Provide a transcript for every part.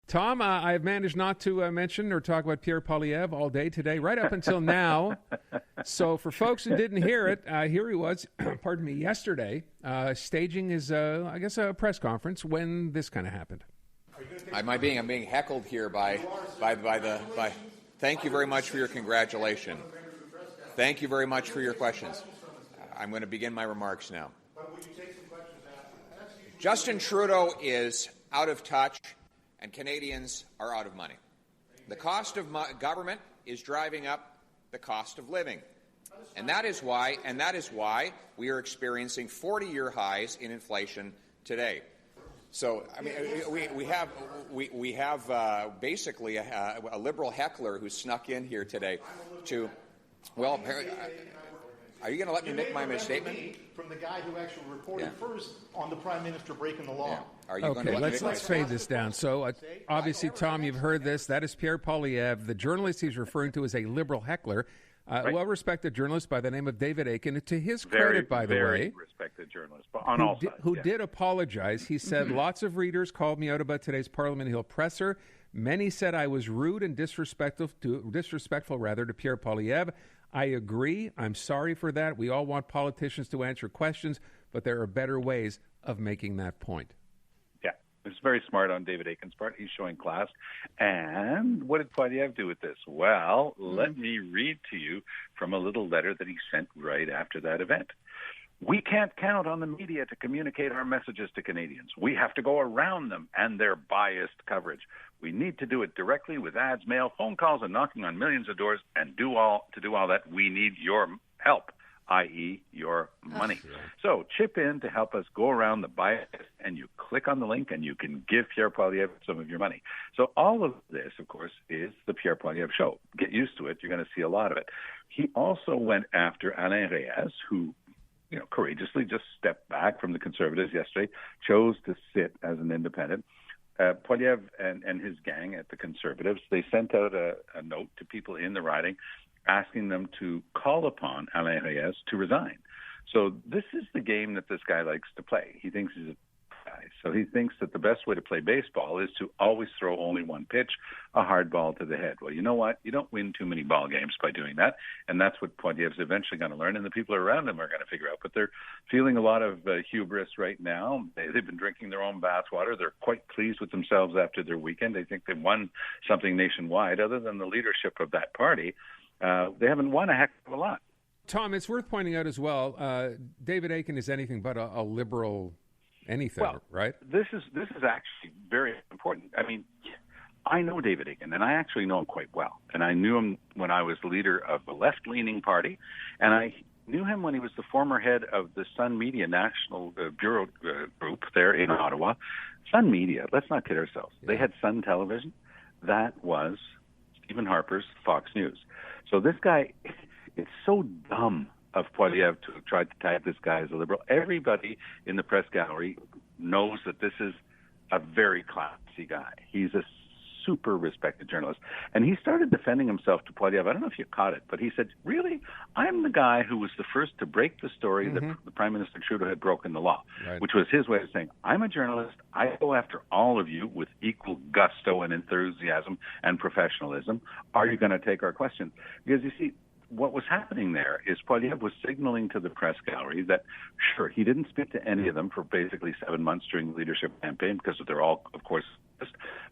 Tom, I've managed not to mention or talk about Pierre Poilievre all day today, right up until now. So for folks who didn't hear it, here he was, pardon me, yesterday, staging his, I guess, a press conference when this kind of happened. I'm being heckled here by. Thank you very much for your congratulation. Thank you very much for your questions. I'm going to begin my remarks now. Justin Trudeau is out of touch, and Canadians are out of money. The cost of government is driving up the cost of living, and that is why we are experiencing 40-year highs in inflation today. So, I mean, we have basically a liberal heckler who snuck in here today to, well, apparently. Are you going to let me make my statement? From the guy who actually reported first on the Prime Minister breaking the law. Yeah. Are you going to let's fade this down. So, obviously, Tom, you've heard this. That is Pierre Poilievre. The journalist he's referring to is a liberal heckler. Right. Well-respected journalist by the name of David Akin. To his credit, by the way, very respected journalist on all sides. Who did apologize. He said, lots of readers called me out about today's Parliament Hill presser. Many said I was rude and disrespectful to Pierre Poilievre. I agree. I'm sorry for that. We all want politicians to answer questions, but there are better ways of making that point. Yeah, it's very smart on David Akin's part. He's showing class. And what did Poilievre do with this? Well, let me read to you from a little letter that he sent right after that event. We can't count on the media to communicate our messages to Canadians. We have to go around them and their biased coverage. We need to do it directly with ads, mail, phone calls, and knocking on millions of doors. And to do all that, we need your help, i.e. your money. So chip in to help us go around the bias, and you click on the link, and you can give Pierre Poilievre some of your money. So all of this, of course, is the Pierre Poilievre show. Get used to it. You're going to see a lot of it. He also went after Alain Reyes, who courageously just stepped back from the Conservatives yesterday, chose to sit as an independent. Poilievre and his gang at the Conservatives, they sent out a note to people in the riding asking them to call upon Alain Reyes to resign. So this is the game that this guy likes to play. He thinks he's a guy. So he thinks that the best way to play baseball is to always throw only one pitch, a hard ball to the head. Well, you know what? You don't win too many ball games by doing that, and that's what Poilievre's eventually going to learn, and the people around him are going to figure out. But they're feeling a lot of hubris right now. They've been drinking their own bathwater. They're quite pleased with themselves after their weekend. They think they've won something nationwide. Other than the leadership of that party, they haven't won a heck of a lot. Tom, it's worth pointing out as well, David Akin is anything but a liberal anything, right? This is actually very important. I mean, I know David Akin, and I actually know him quite well. And I knew him when I was the leader of a left-leaning party, and I knew him when he was the former head of the Sun Media National Bureau group there in Ottawa. Sun Media, let's not kid ourselves. Yeah. They had Sun Television. That was Stephen Harper's Fox News. So this guy, it's so dumb of Poilievre to try to tag this guy as a liberal. Everybody in the press gallery knows that this is a very classy guy. He's a super respected journalist. And he started defending himself to Poilievre. I don't know if you caught it, but he said, really, I'm the guy who was the first to break the story that the Prime Minister Trudeau had broken the law, which was his way of saying, I'm a journalist. I go after all of you with equal gusto and enthusiasm and professionalism. Are you going to take our questions? Because you see, what was happening there is Poilievre was signaling to the press gallery that, sure, he didn't speak to any of them for basically 7 months during the leadership campaign because they're all, of course,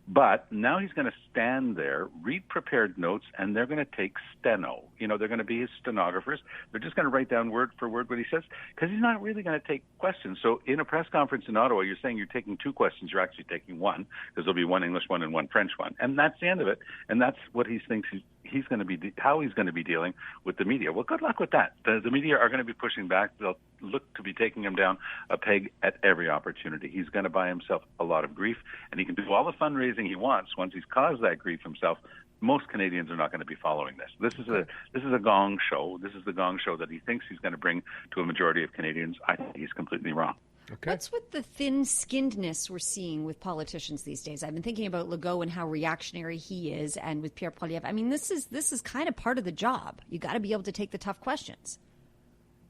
but now he's going to stand there, read prepared notes, and they're going to take steno. They're going to be his stenographers. They're just going to write down word for word what he says because he's not really going to take questions. So in a press conference in Ottawa, you're saying you're taking 2 questions. You're actually taking one because there'll be one English one and one French one. And that's the end of it. And that's what he thinks he's going to be, how he's going to be dealing with the media. Well, good luck with that. The media are going to be pushing back. They'll look to be taking him down a peg at every opportunity. He's going to buy himself a lot of grief, and he can do all the fundraising he wants once he's caused that grief himself. Most Canadians are not going to be following this. This is a gong show. This is the gong show that he thinks he's going to bring to a majority of Canadians. I think he's completely wrong. Okay. What's with the thin-skinnedness we're seeing with politicians these days? I've been thinking about Legault and how reactionary he is, and with Pierre Poilievre. I mean, this is kind of part of the job. You got to be able to take the tough questions.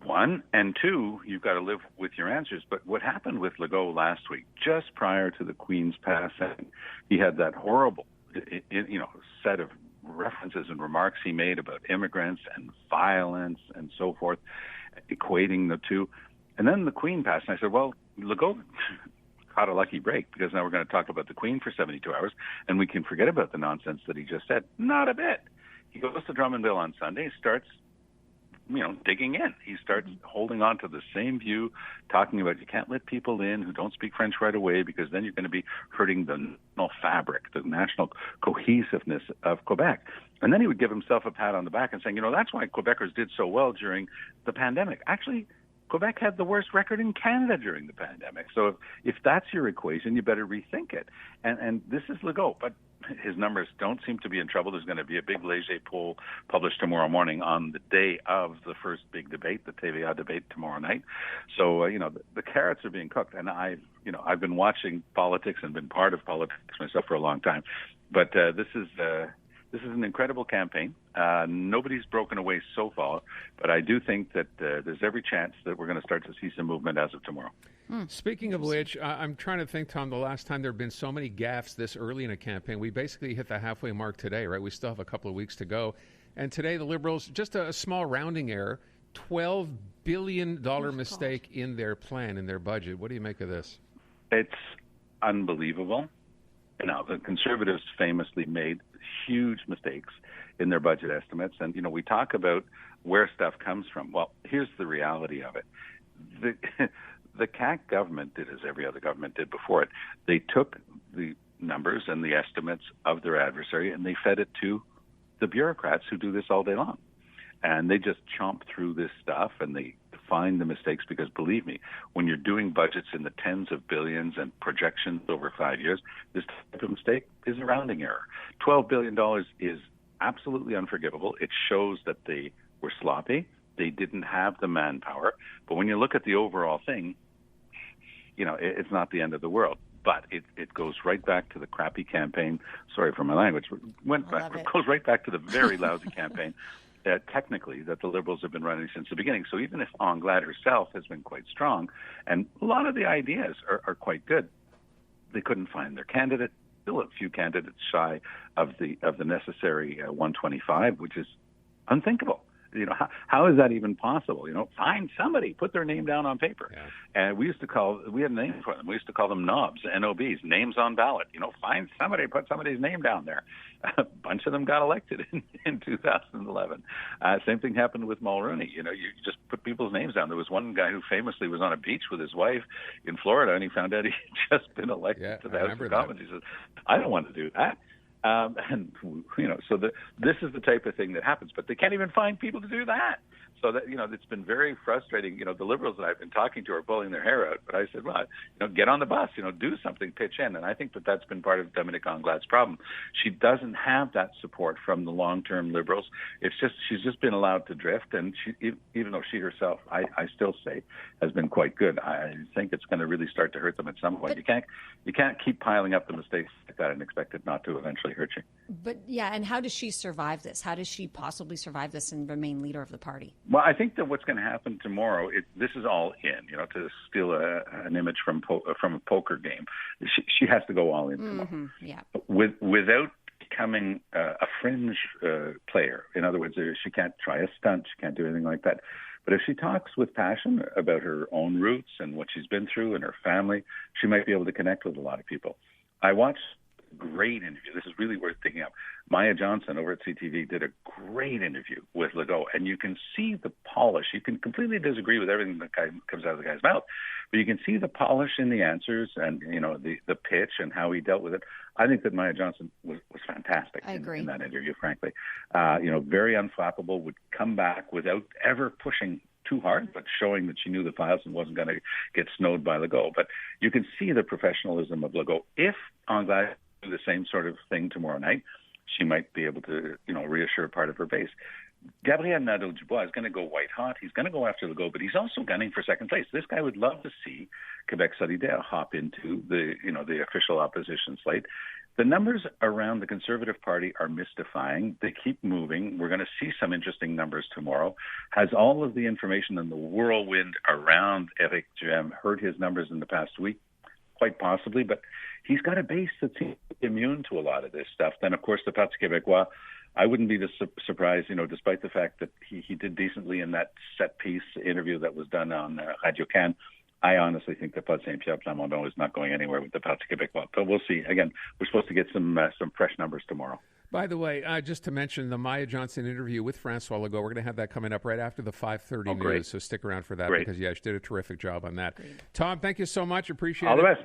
One, and two, you've got to live with your answers. But what happened with Legault last week, just prior to the Queen's passing, he had that horrible, set of references and remarks he made about immigrants and violence and so forth, equating the two. And then the Queen passed, and I said, well, Legault caught a lucky break, because now we're going to talk about the Queen for 72 hours, and we can forget about the nonsense that he just said. Not a bit. He goes to Drummondville on Sunday, starts digging in. He starts holding on to the same view, talking about you can't let people in who don't speak French right away, because then you're going to be hurting the national fabric, the national cohesiveness of Quebec. And then he would give himself a pat on the back and saying, that's why Quebecers did so well during the pandemic. Actually, Quebec had the worst record in Canada during the pandemic. So if that's your equation, you better rethink it. And this is Legault, but his numbers don't seem to be in trouble. There's going to be a big Léger poll published tomorrow morning on the day of the first big debate, the TVA debate tomorrow night. So, the carrots are being cooked. And I've been watching politics and been part of politics myself for a long time. But this is an incredible campaign. Nobody's broken away so far, but I do think that there's every chance that we're going to start to see some movement as of tomorrow. Speaking of which, I'm trying to think, Tom, the last time there have been so many gaffes this early in a campaign. We basically hit the halfway mark today, right? We still have a couple of weeks to go. And today the Liberals, just a small rounding error, $12 billion mistake in their plan, in their budget. What do you make of this? It's unbelievable. The Conservatives famously made huge mistakes in their budget estimates. And, we talk about where stuff comes from. Well, here's the reality of it. The CAQ government did as every other government did before it. They took the numbers and the estimates of their adversary and they fed it to the bureaucrats who do this all day long. And they just chomp through this stuff and they find the mistakes, because believe me, when you're doing budgets in the tens of billions and projections over 5 years, this type of mistake is a rounding error. $12 billion is absolutely unforgivable. It shows that they were sloppy. They didn't have the manpower. But when you look at the overall thing, it's not the end of the world. But it goes right back to the crappy campaign. Sorry for my language. It goes right back to the very lousy campaign, technically, that the Liberals have been running since the beginning. So even if Anglade herself has been quite strong, and a lot of the ideas are quite good, they couldn't find their candidate. Still a few candidates shy of the necessary 125, which is unthinkable. How is that even possible? Find somebody, put their name down on paper. Yeah. And we had a name for them. We used to call them NOBs, N-O-Bs, names on ballot. Find somebody, put somebody's name down there. A bunch of them got elected in 2011. Same thing happened with Mulroney. You just put people's names down. There was one guy who famously was on a beach with his wife in Florida, and he found out he'd just been elected to the House of Commons. He says, I don't want to do that. This is the type of thing that happens, but they can't even find people to do that. So that, it's been very frustrating. The Liberals that I've been talking to are pulling their hair out, but I said, well, get on the bus, do something, pitch in. And I think that's been part of Dominique Anglade's problem. She doesn't have that support from the long-term Liberals. She's just been allowed to drift. And even though she herself, I still say, has been quite good, I think it's going to really start to hurt them at some point. You can't keep piling up the mistakes like that and expect it not to eventually hurt you. But yeah, and how does she survive this? How does she possibly survive this and remain leader of the party? Well, I think that what's going to happen tomorrow, this is all in, to steal an image from a poker game. She has to go all in tomorrow. Mm-hmm, yeah. Without becoming a fringe player. In other words, she can't try a stunt. She can't do anything like that. But if she talks with passion about her own roots and what she's been through and her family, she might be able to connect with a lot of people. I watched a great interview. This is really worth picking up. Maya Johnson over at CTV did a great interview with Legault, and you can see the polish. You can completely disagree with everything that comes out of the guy's mouth, but you can see the polish in the answers and, the pitch and how he dealt with it. I think that Maya Johnson was fantastic in that interview, frankly. Very unflappable, would come back without ever pushing too hard, but showing that she knew the files and wasn't going to get snowed by Legault. But you can see the professionalism of Legault. If Anglade do the same sort of thing tomorrow night, she might be able to, reassure part of her base. Gabriel Nadeau-Dubois is going to go white hot. He's going to go after Legault, but he's also gunning for second place. This guy would love to see Quebec Solidaire hop into the official opposition slate. The numbers around the Conservative Party are mystifying. They keep moving. We're going to see some interesting numbers tomorrow. Has all of the information in the whirlwind around Éric Duhaime hurt his numbers in the past week? Quite possibly, but he's got a base that's immune to a lot of this stuff. Then, of course, the Parti québécois, I wouldn't be surprised, despite the fact that he did decently in that set-piece interview that was done on Radio Can. I honestly think that Paul Saint-Pierre Plamondon is not going anywhere with the Parti québécois. But we'll see. Again, we're supposed to get some fresh numbers tomorrow. By the way, just to mention the Maya Johnson interview with Francois Legault, we're going to have that coming up right after the 5:30 news. So stick around for that because, she did a terrific job on that. Great. Tom, thank you so much. Appreciate it. All the best.